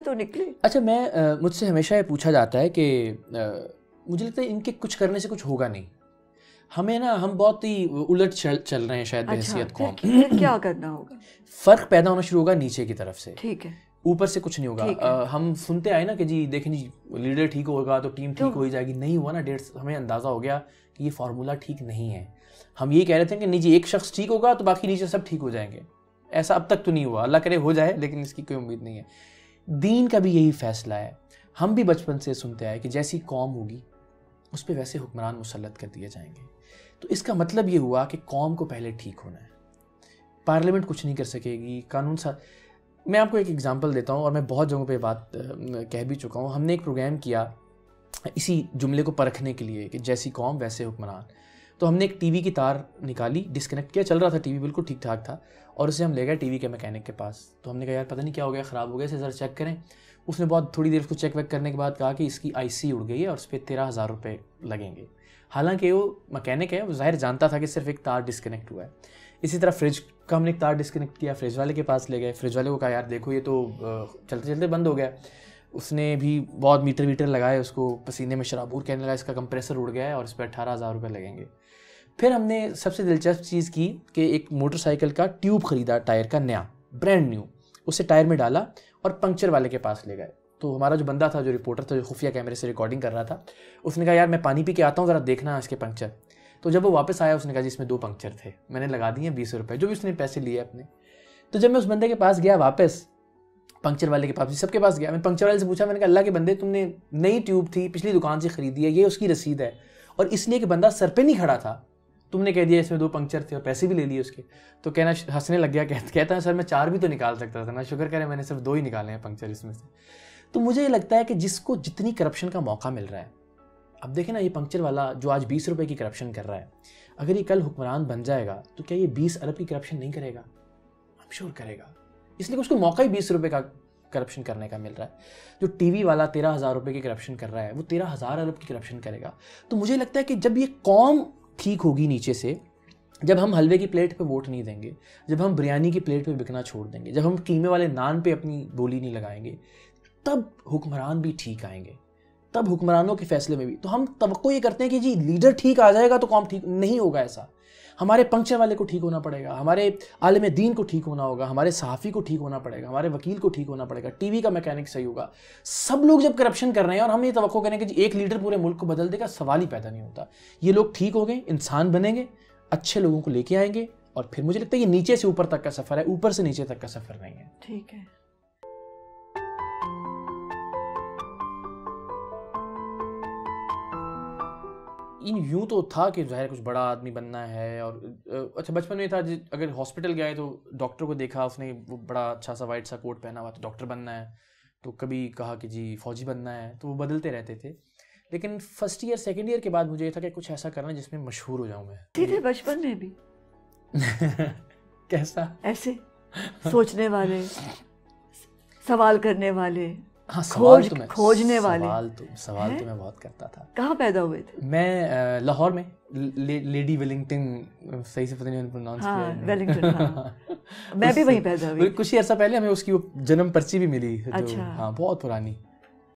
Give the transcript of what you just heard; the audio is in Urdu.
تو نکلے. اچھا میں مجھ سے ہمیشہ یہ پوچھا جاتا ہے کہ مجھے لگتا ہے ان کے کچھ کرنے سے کچھ ہوگا نہیں, ہمیں نا ہم بہت ہی الٹ چل رہے ہیں شاید بحیثیت قوم. کیا کرنا ہوگا؟ فرق پیدا ہونا شروع ہوگا نیچے کی طرف سے, ٹھیک ہے, اوپر سے کچھ نہیں ہوگا. ہم سنتے آئے نا کہ جی دیکھیں جی لیڈر ٹھیک ہوگا تو ٹیم ٹھیک ہو ہی جائے گی. نہیں ہوا نا, ہمیں اندازہ ہو گیا کہ یہ فارمولہ ٹھیک نہیں ہے. ہم یہی کہہ رہے تھے کہ نہیں جی ایک شخص ٹھیک ہوگا تو باقی نیچے سب ٹھیک ہو جائیں گے. ایسا اب تک تو نہیں ہوا, اللہ کرے ہو جائے, لیکن اس کی کوئی امید نہیں ہے. دین کا بھی یہی فیصلہ ہے. ہم بھی بچپن سے سنتے آئے کہ جیسی قوم ہوگی اس پہ ویسے حکمران مسلط کر دیے جائیں گے. تو اس کا مطلب یہ ہوا کہ قوم کو پہلے ٹھیک ہونا ہے. پارلیمنٹ کچھ نہیں کر سکے گی, قانون میں آپ کو ایک ایگزامپل دیتا ہوں, اور میں بہت جگہوں پہ بات کہہ بھی چکا ہوں. ہم نے ایک پروگرام کیا اسی جملے کو پرکھنے کے لیے کہ جیسی قوم ویسے حکمران. تو ہم نے ایک ٹی وی کی تار نکالی, ڈسکنیکٹ کیا, چل رہا تھا ٹی وی بالکل ٹھیک ٹھاک تھا, اور اسے ہم لے گئے ٹی وی کے میکینک کے پاس. تو ہم نے کہا یار پتہ نہیں کیا ہو گیا, خراب ہو گیا, اسے ذرا چیک کریں. اس نے بہت تھوڑی دیر اس کو چیک ویک کرنے کے بعد کہا کہ اس کی آئی سی اڑ گئی ہے اور اس پہ 13,000 روپے لگیں گے. حالانکہ وہ میکینک ہے, وہ ظاہر جانتا تھا کہ صرف ایک تار ڈسکنیکٹ ہوا ہے. اسی طرح فریج کا ہم نے ایک تار ڈسکنیکٹ کیا, فریج والے کے پاس لے گئے. فریج والے کو کہا یار دیکھو یہ تو چلتے چلتے بند ہو گیا. اس نے بھی بہت میٹر لگائے, اس کو پسینے میں شرابور کہنے لگا اس کا کمپریسر اڑ گیا ہے اور اس پہ 18,000 روپے لگیں گے. پھر ہم نے سب سے دلچسپ چیز کی کہ ایک موٹر سائیکل کا ٹیوب خریدا, ٹائر کا نیا, برانڈ نیو, اسے ٹائر میں ڈالا اور پنکچر والے کے پاس لے گئے. تو ہمارا جو بندہ تھا, جو رپورٹر تھا, جو خفیہ کیمرے سے ریکارڈنگ کر رہا تھا, اس نے کہا یار میں پانی پی کے آتا ہوں, ذرا دیکھنا اس کے پنکچر. تو جب وہ واپس آیا اس نے کہا جی اس میں 2 پنکچر تھے, میں نے لگا دیے 20 روپے, جو بھی اس نے پیسے لیے اپنے. تو جب میں اس بندے کے پاس گیا واپس, پنکچر والے کے پاس, سب کے پاس گیا, میں پنکچر والے سے پوچھا, میں نے کہا اللہ کے بندے تم نے نئی ٹیوب تھی, پچھلی دکان سے خریدی ہے, یہ اس کی رسید ہے, اور اس لیے کہ بندہ سر پہ نہیں کھڑا تھا تم نے کہہ دیا اس میں 2 پنکچر تھے اور پیسے بھی لے لیے اس کے. تو کہنا ہنسنے لگ گیا, کہتا ہے سر میں 4 بھی تو نکال سکتا تھا نا, شکر کریں میں نے صرف 2 ہی نکالے ہیں پنکچر اس میں سے. تو مجھے یہ لگتا ہے کہ جس کو جتنی کرپشن کا موقع مل رہا ہے, اب دیکھیں نا یہ پنکچر والا جو آج 20 روپے کی کرپشن کر رہا ہے, اگر یہ کل حکمران بن جائے گا تو کیا یہ 20 ارب کی کرپشن نہیں کرے گا؟ ہم شور کرے گا, اس لیے کہ اس کو موقع ہی 20 روپے کا کرپشن کرنے کا مل رہا ہے. جو ٹی وی والا 13,000 روپے کی کرپشن کر رہا ہے, وہ 13,000 ارب کی کرپشن کرے گا. تو مجھے لگتا ہے کہ جب یہ قوم ٹھیک ہوگی نیچے سے, جب ہم حلوے کی پلیٹ پہ ووٹ نہیں دیں گے, جب ہم بریانی کی پلیٹ پہ بکنا چھوڑ دیں گے, جب ہم قیمے والے نان پہ اپنی بولی نہیں لگائیں گے, تب حکمران بھی ٹھیک آئیں گے, تب حکمرانوں کے فیصلے میں بھی. تو ہم توقع یہ کرتے ہیں کہ جی لیڈر ٹھیک آ جائے گا تو قوم ٹھیک نہیں ہوگا. ایسا ہمارے پنکچر والے کو ٹھیک ہونا پڑے گا, ہمارے عالم دین کو ٹھیک ہونا ہوگا, ہمارے صحافی کو ٹھیک ہونا پڑے گا, ہمارے وکیل کو ٹھیک ہونا پڑے گا, ٹی وی کا میکینک صحیح ہوگا. سب لوگ جب کرپشن کر رہے ہیں اور ہم یہ توقع کریں کہ جی ایک لیڈر پورے ملک کو بدل دے گا, سوال ہی پیدا نہیں ہوتا. یہ لوگ ٹھیک ہو گئے, انسان بنیں گے, اچھے لوگوں کو لے کے آئیں گے, اور پھر مجھے لگتا ہے یہ نیچے سے اوپر تک کا سفر ہے, اوپر سے نیچے تک کا سفر نہیں ہے. ٹھیک ہے. یوں تو تھا کہ ظاہر کچھ بڑا آدمی بننا ہے, اور اچھا بچپن میں تھا اگر ہاسپٹل گئے تو ڈاکٹر کو دیکھا, اس نے وہ بڑا اچھا سا وائٹ سا کوٹ پہنا ہوا, تو ڈاکٹر بننا ہے. تو کبھی کہا کہ جی فوجی بننا ہے, تو وہ بدلتے رہتے تھے. لیکن فرسٹ ایئر سیکنڈ ایئر کے بعد مجھے یہ تھا کہ کچھ ایسا کرنا جس میں مشہور ہو جاؤں میں. سیدھے بچپن میں بھی کیسا ایسے سوچنے والے, سوال کرنے والے, کھوجنے والے. سوال تو میں بہت کرتا تھا. کہاں پیدا ہوئے تھے؟ میں لاہور میں, لیڈی ویلنگٹن, صحیح سے پتہ نہیں پروناؤنس کیا ہے, ویلنگٹن. میں بھی وہیں پیدا ہوئی. کچھ ہی عرصہ پہلے ہمیں اس کی جنم پرچی بھی ملی, ہاں بہت پرانی.